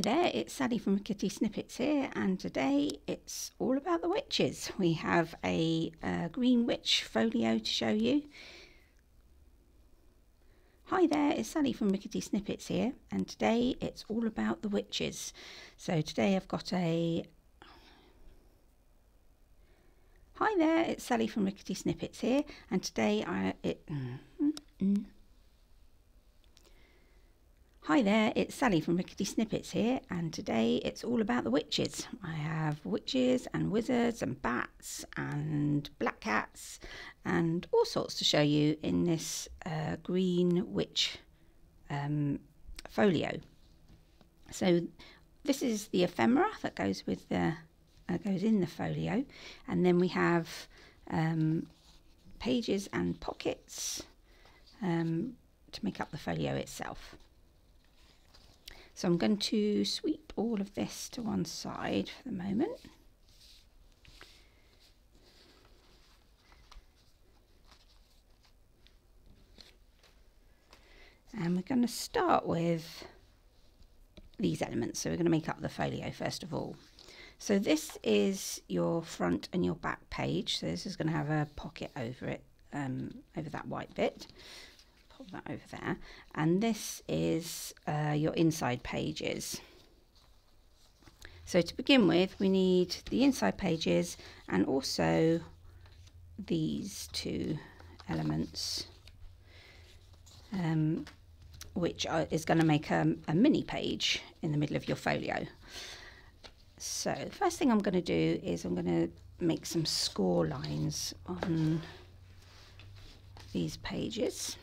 Hi there, it's Sally from Rickety Snippets here, and today it's all about the witches. We have a green witch folio to show you. Hi there, it's Sally from Rickety Snippets here, and today it's all about the witches. So today I've got a... Hi there, it's Sally from Rickety Snippets here, and today Hi there, it's Sally from Rickety Snippets here, and today it's all about the witches. I have witches and wizards and bats and black cats and all sorts to show you in this green witch folio. So this is the ephemera that goes with the goes in the folio, and then we have pages and pockets to make up the folio itself. So I'm going to sweep all of this to one side for the moment. And we're going to start with these elements. So we're going to make up the folio first of all. So this is your front and your back page. So this is going to have a pocket over it, over that white bit. Pop that over there, and this is your inside pages. So to begin with, we need the inside pages and also these two elements, which is going to make a mini page in the middle of your folio. So the first thing I'm going to do is I'm going to make some score lines on these pages.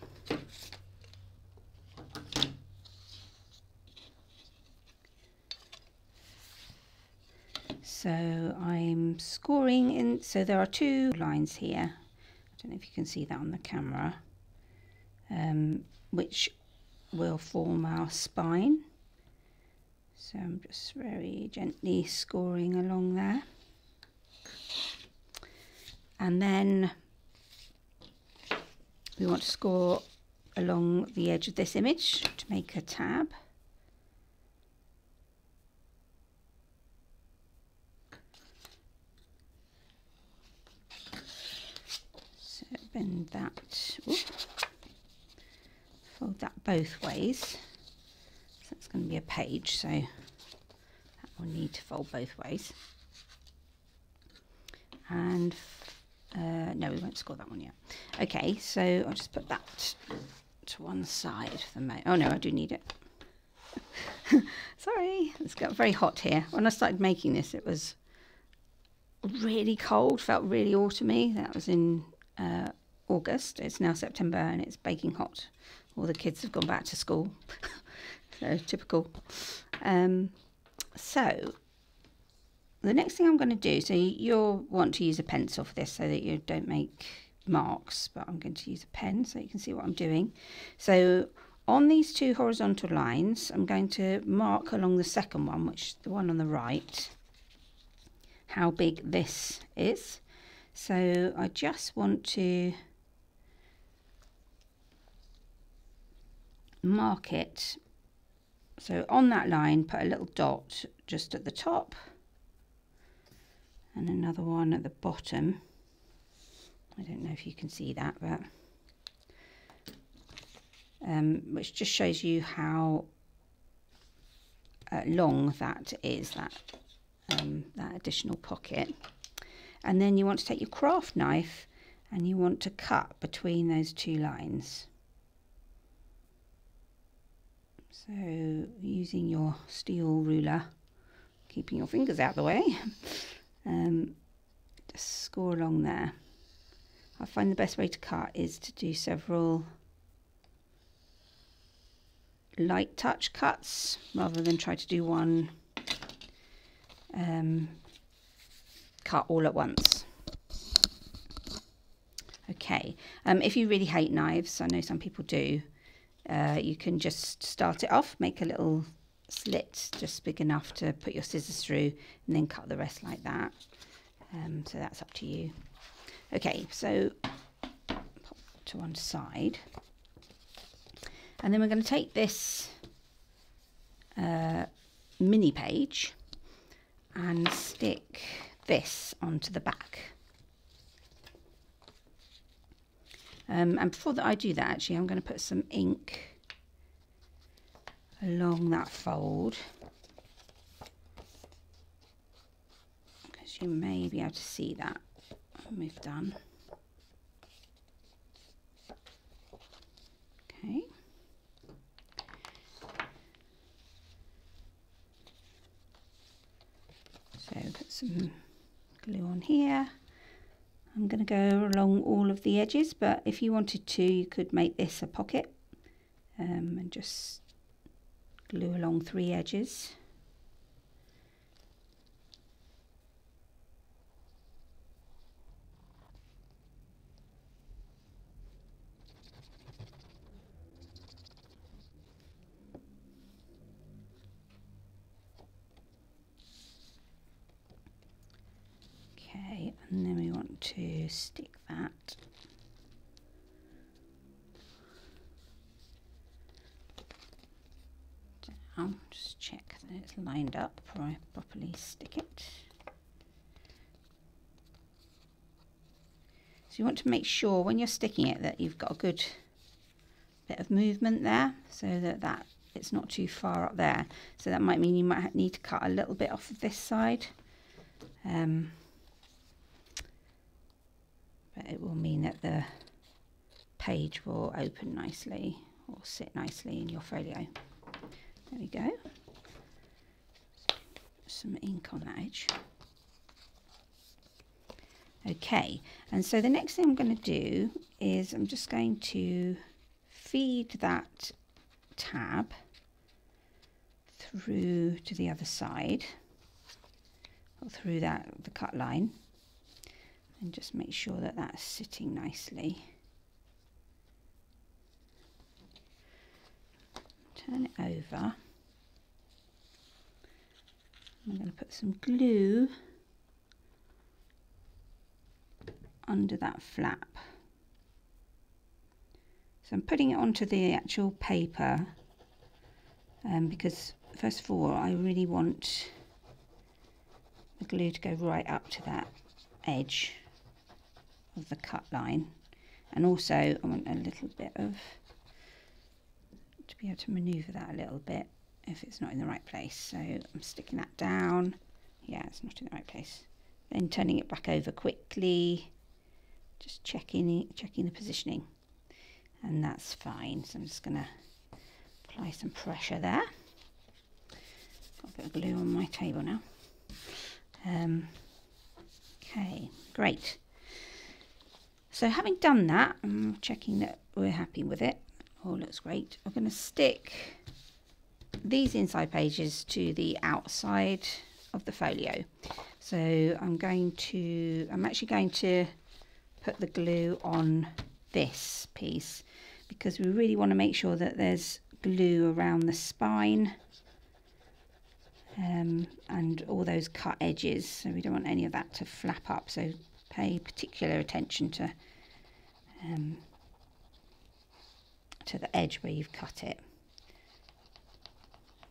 So I'm scoring in, so there are two lines here. I don't know if you can see that on the camera, which will form our spine. So I'm just very gently scoring along there. And then we want to score along the edge of this image to make a tab. So bend that, fold that both ways. So that's going to be a page, so that will need to fold both ways. And no, we won't score that one yet. Okay, so I'll just put that to one side for the moment. Oh no, I do need it. Sorry, it's got very hot here. When I started making this, it was really cold, felt really autumny. That was in August. It's now September and it's baking hot. All the kids have gone back to school. So typical. So the next thing I'm going to do, so you'll want to use a pencil for this so that you don't make marks, but I'm going to use a pen so you can see what I'm doing. So on these two horizontal lines, I'm going to mark along the second one, which is the one on the right, how big this is. So I just want to mark it. So on that line, put a little dot just at the top and another one at the bottom. I don't know if you can see that, but which just shows you how long that is, that additional pocket. And then you want to take your craft knife and you want to cut between those two lines. So using your steel ruler, keeping your fingers out of the way, just score along there. I find the best way to cut is to do several light touch cuts rather than try to do one cut all at once. Okay, if you really hate knives, I know some people do, you can just start it off, make a little slit just big enough to put your scissors through and then cut the rest like that. So that's up to you. Okay, so pop to one side, and then we're going to take this mini page and stick this onto the back. And before that I do that, actually, I'm going to put some ink along that fold, because you may be able to see that when we've done. Okay. So put some glue on here. I'm going to go along all of the edges, but if you wanted to, you could make this a pocket and just glue along 3 edges. Okay, and then we want to stick that down. Just check that it's lined up before I properly stick it. So you want to make sure when you're sticking it that you've got a good bit of movement there, so that it's not too far up there. So that might mean you might need to cut a little bit off of this side. But it will mean that the page will open nicely or sit nicely in your folio. There we go. Some ink on that edge. Okay, and so the next thing I'm going to do is I'm just going to feed that tab through to the other side, or through the cut line, and just make sure that that's sitting nicely. Turn it over. I'm going to put some glue under that flap. So I'm putting it onto the actual paper because first of all I really want the glue to go right up to that edge of the cut line, and also I want a little bit of, to be able to manoeuvre that a little bit if it's not in the right place. So I'm sticking that down. Yeah, it's not in the right place. Then turning it back over quickly, just checking the positioning, and that's fine. So I'm just going to apply some pressure there. Got a bit of glue on my table now. Okay, great. So having done that, I'm checking that we're happy with it. All looks great. I'm going to stick these inside pages to the outside of the folio. So I'm actually going to put the glue on this piece, because we really want to make sure that there's glue around the spine and all those cut edges, so we don't want any of that to flap up. So pay particular attention to the edge where you've cut it.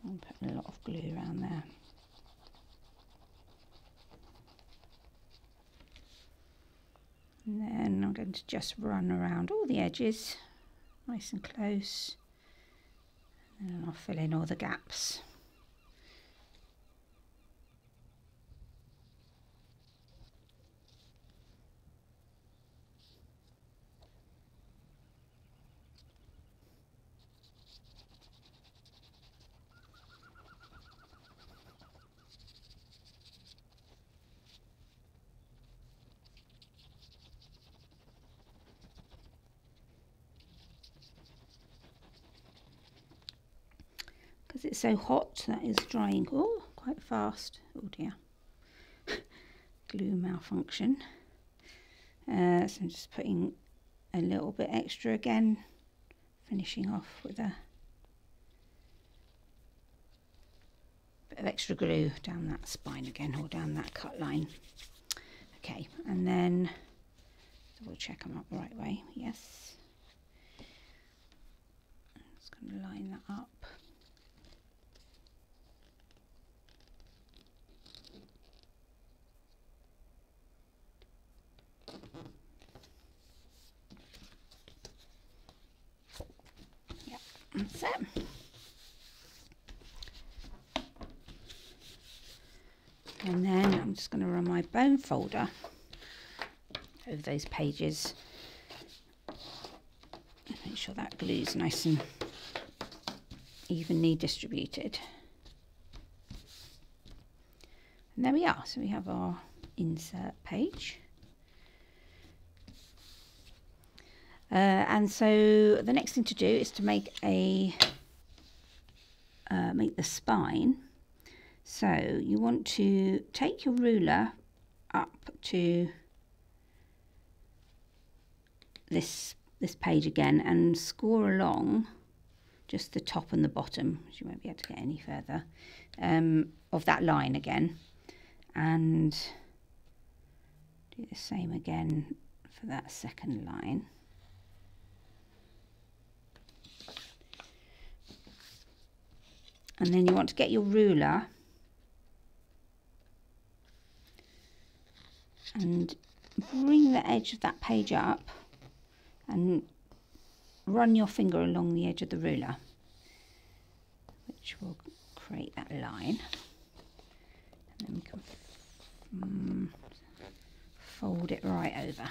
I'm putting a lot of glue around there. And then I'm going to just run around all the edges, nice and close, and then I'll fill in all the gaps. Because it's so hot, that is drying quite fast. Oh dear. Glue malfunction. So I'm just putting a little bit extra again, finishing off with a bit of extra glue down that spine again, or down that cut line. Okay, and then double check I'm up the right way. Yes. I'm just going to line that up. That's it. And then I'm just going to run my bone folder over those pages. Make sure that glue's nice and evenly distributed. And there we are. So we have our insert page. And so the next thing to do is to make a make the spine. So you want to take your ruler up to this page again and score along just the top and the bottom, because you won't be able to get any further, of that line again, and do the same again for that second line. And then you want to get your ruler and bring the edge of that page up and run your finger along the edge of the ruler, which will create that line. And then we can fold it right over.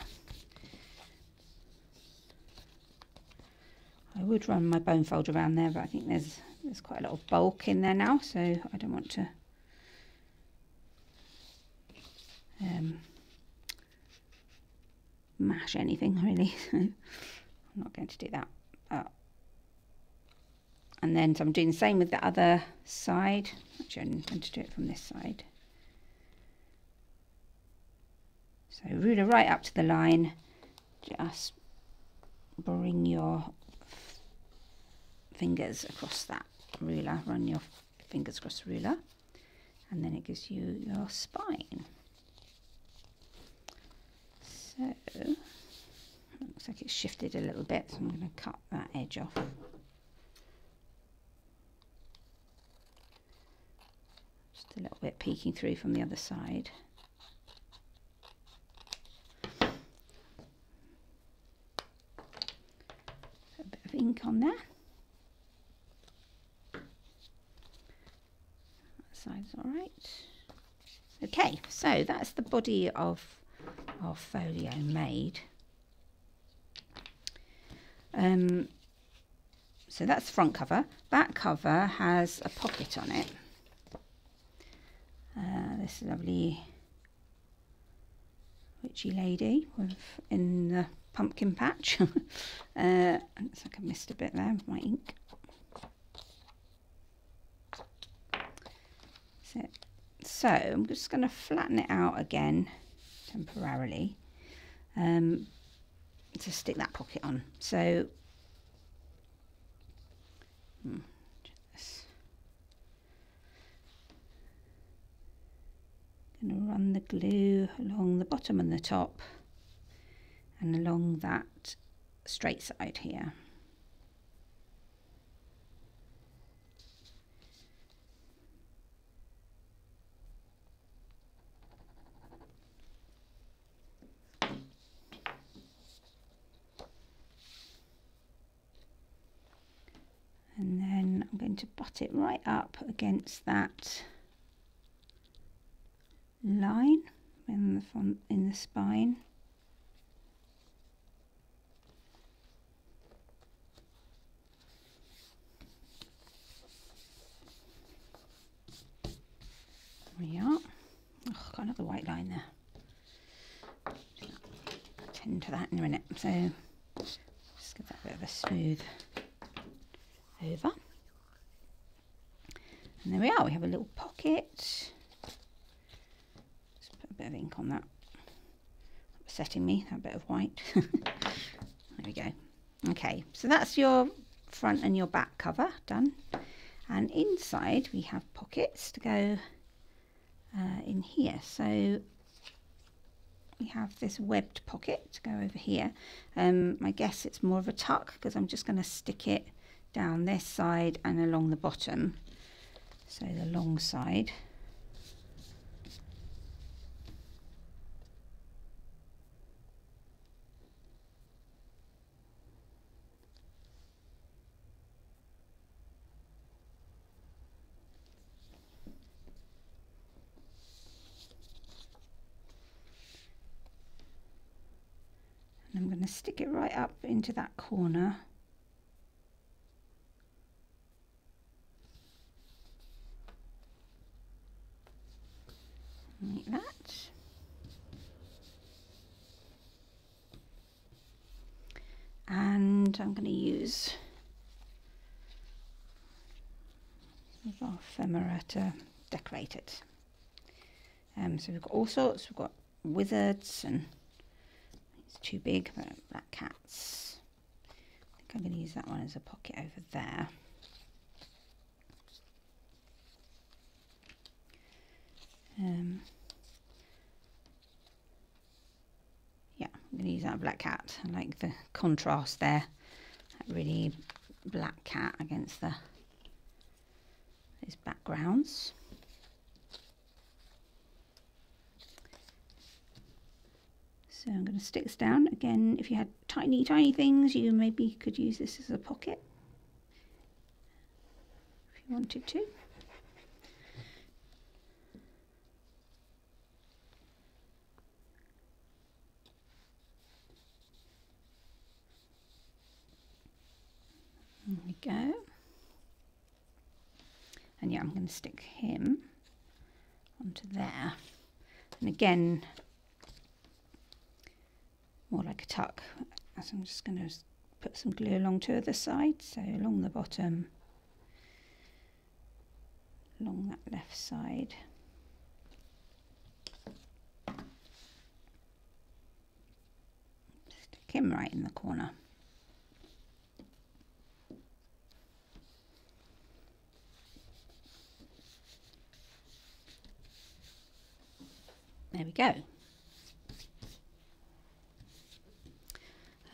I would run my bone folder around there, but I think there's quite a lot of bulk in there now, so I don't want to mash anything really, so I'm not going to do that. And then so I'm doing the same with the other side. Actually, I'm going to do it from this side. So ruler right up to the line, just bring your fingers across that ruler, run your fingers across the ruler, and then it gives you your spine. So it looks like it's shifted a little bit, so I'm going to cut that edge off. Just a little bit peeking through from the other side. A bit of ink on there. Side's all right. Okay, so that's the body of our folio made. So that's the front cover. Back cover has a pocket on it. This lovely witchy lady in the pumpkin patch. Looks like I missed a bit there with my ink. So I'm just going to flatten it out again temporarily to stick that pocket on. So going to run the glue along the bottom and the top and along that straight side here. And then I'm going to butt it right up against that line in the spine. There we are. Oh, got another white line there. Attend to that in a minute. So just give that a bit of a smooth over. And there we are, we have a little pocket. Just put a bit of ink on that. Upsetting me, that bit of white. There we go. Okay, so that's your front and your back cover done. And inside we have pockets to go in here. So we have this webbed pocket to go over here. I guess it's more of a tuck because I'm just going to stick it down this side and along the bottom, so the long side. going to stick it right up into that corner. Like that. And I'm going to use our ephemera to decorate it. So we've got all sorts. We've got wizards, and it's too big, but black cats. I think I'm going to use that one as a pocket over there. Yeah, I'm going to use that black cat. I like the contrast there. That really black cat against those backgrounds. So I'm going to stick this down. Again, if you had tiny, tiny things, you maybe could use this as a pocket if you wanted to. There we go. And yeah, I'm going to stick him onto there. And again, more like a tuck. So I'm just going to put some glue along two of the sides. So along the bottom, along that left side. Stick him right in the corner. There we go.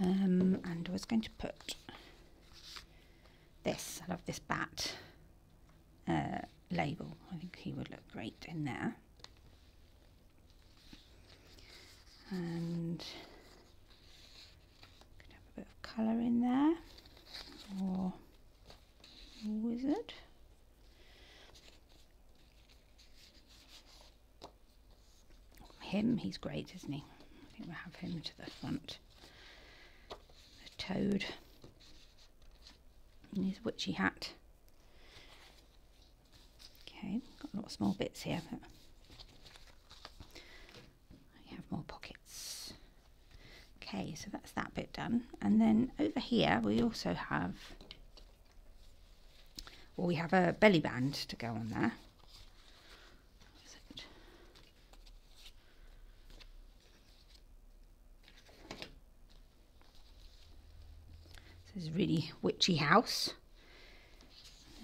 And I was going to put this, I love this bat label. I think he would look great in there. And could have a bit of colour in there, or wizard. Him, he's great, isn't he? I think we'll have him to the front. The toad in his witchy hat. Okay, got a lot of small bits here, but I have more pockets. Okay, so that's that bit done. And then over here we also have, well, we have a belly band to go on there. This is really witchy house.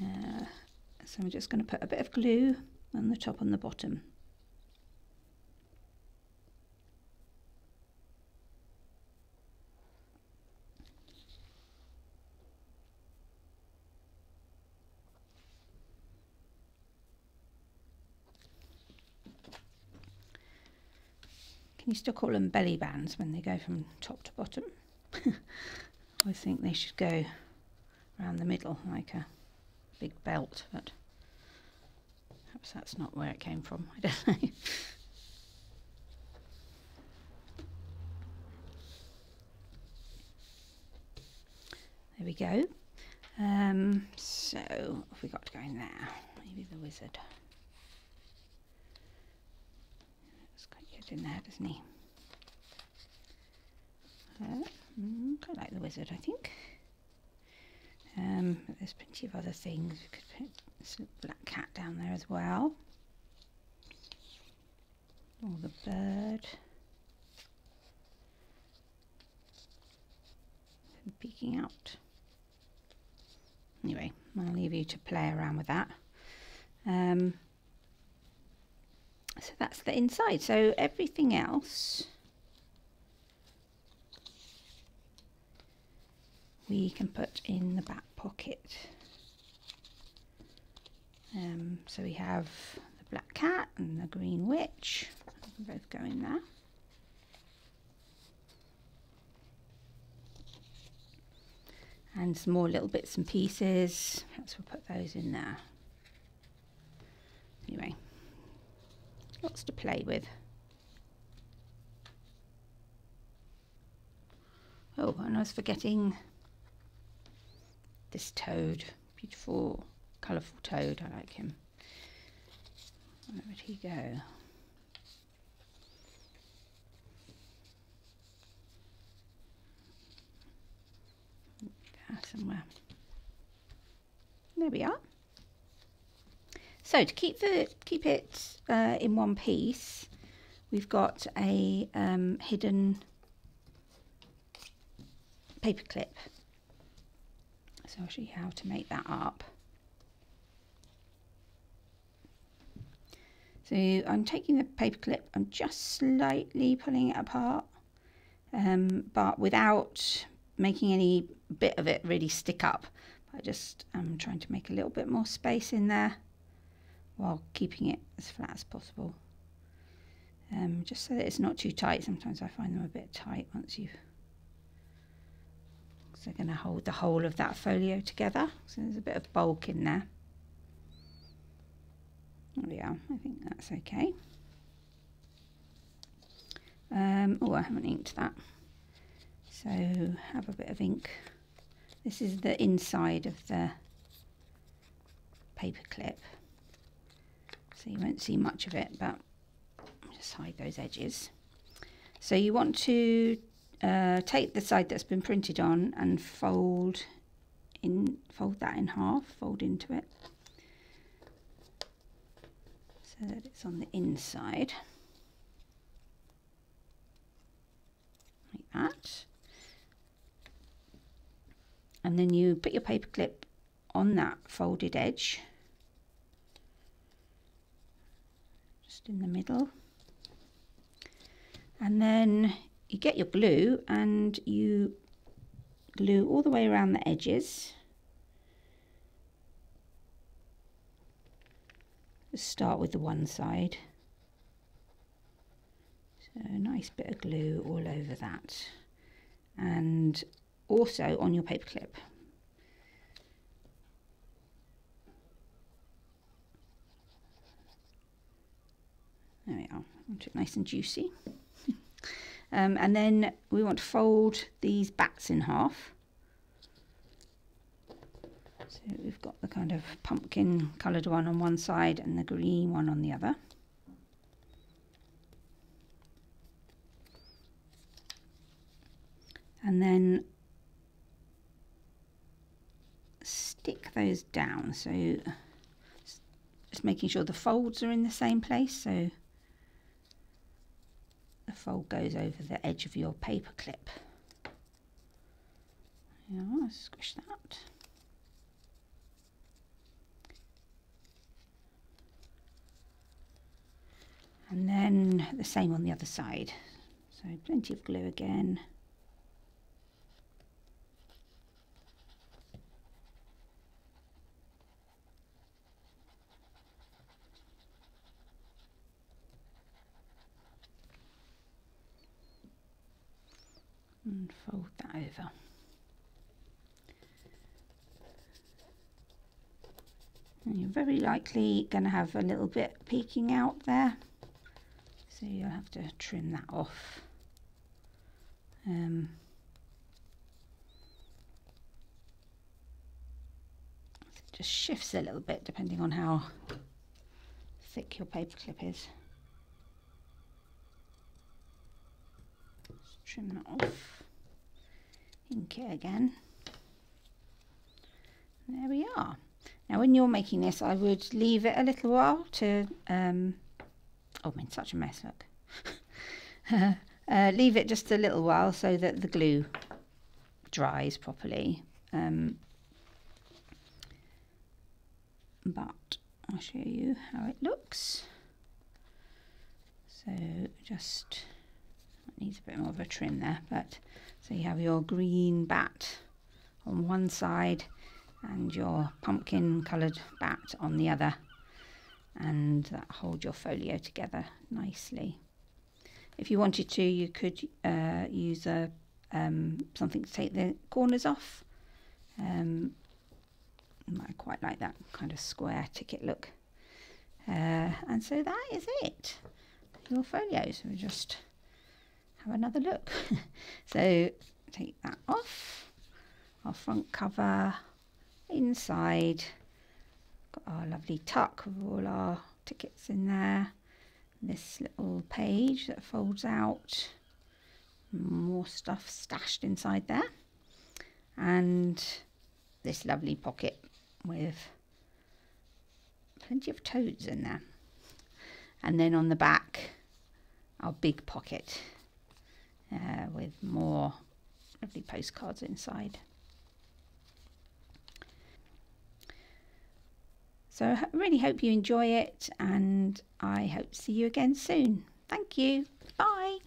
So I'm just going to put a bit of glue on the top and the bottom. Can you still call them belly bands when they go from top to bottom? I think they should go around the middle like a big belt, but perhaps that's not where it came from. I don't know. There we go. So what have we got to go in there? Maybe the wizard. It's quite good in there, doesn't he? Quite like the wizard, I think. But there's plenty of other things. We could put this black cat down there as well. Or the bird. Peeking out. Anyway, I'll leave you to play around with that. So that's the inside. So everything else we can put in the back pocket. So we have the black cat and the green witch. They can both go in there. And some more little bits and pieces. Perhaps we'll put those in there. Anyway, lots to play with. Oh, and I was forgetting this toad. Beautiful, colourful toad. I like him. Where would he go? Somewhere. There we are. So to keep it in one piece, we've got a hidden paper clip. So I'll show you how to make that up. So I'm taking the paper clip, I'm just slightly pulling it apart, but without making any bit of it really stick up. I just am trying to make a little bit more space in there while keeping it as flat as possible. Just so that it's not too tight. Sometimes I find them a bit tight once you've... So they're going to hold the whole of that folio together. So there's a bit of bulk in there. There we are. I think that's okay. Oh, I haven't inked that. So have a bit of ink. This is the inside of the paper clip. So you won't see much of it, but just hide those edges. So you want to take the side that's been printed on and fold that in half, fold into it, so that it's on the inside, like that. And then you put your paper clip on that folded edge, just in the middle. And then you get your glue and you glue all the way around the edges. Just start with the one side. So a nice bit of glue all over that. And also on your paper clip. There we are. Want it nice and juicy. And then we want to fold these bats in half. So we've got the kind of pumpkin coloured one on one side and the green one on the other. And then stick those down, so just making sure the folds are in the same place, so the fold goes over the edge of your paper clip. Yeah, squish that. And then the same on the other side, so plenty of glue again. And fold that over. And you're very likely going to have a little bit peeking out there, so you'll have to trim that off. It just shifts a little bit depending on how thick your paper clip is. Just trim that off. Ink it again. There we are. Now when you're making this, I would leave it a little while to oh, I'm in such a mess, look. Leave it just a little while so that the glue dries properly. But I'll show you how it looks. So just, it needs a bit more of a trim there, but so you have your green bat on one side and your pumpkin coloured bat on the other, and that holds your folio together nicely. If you wanted to, you could use a something to take the corners off. I quite like that kind of square ticket look. And so that is it, your folio. So we'll just have another look. So take that off. Our front cover, inside, got our lovely tuck with all our tickets in there. This little page that folds out, more stuff stashed inside there, and this lovely pocket with plenty of toads in there. And then on the back, our big pocket with more lovely postcards inside. So I really hope you enjoy it, and I hope to see you again soon. Thank you. Bye.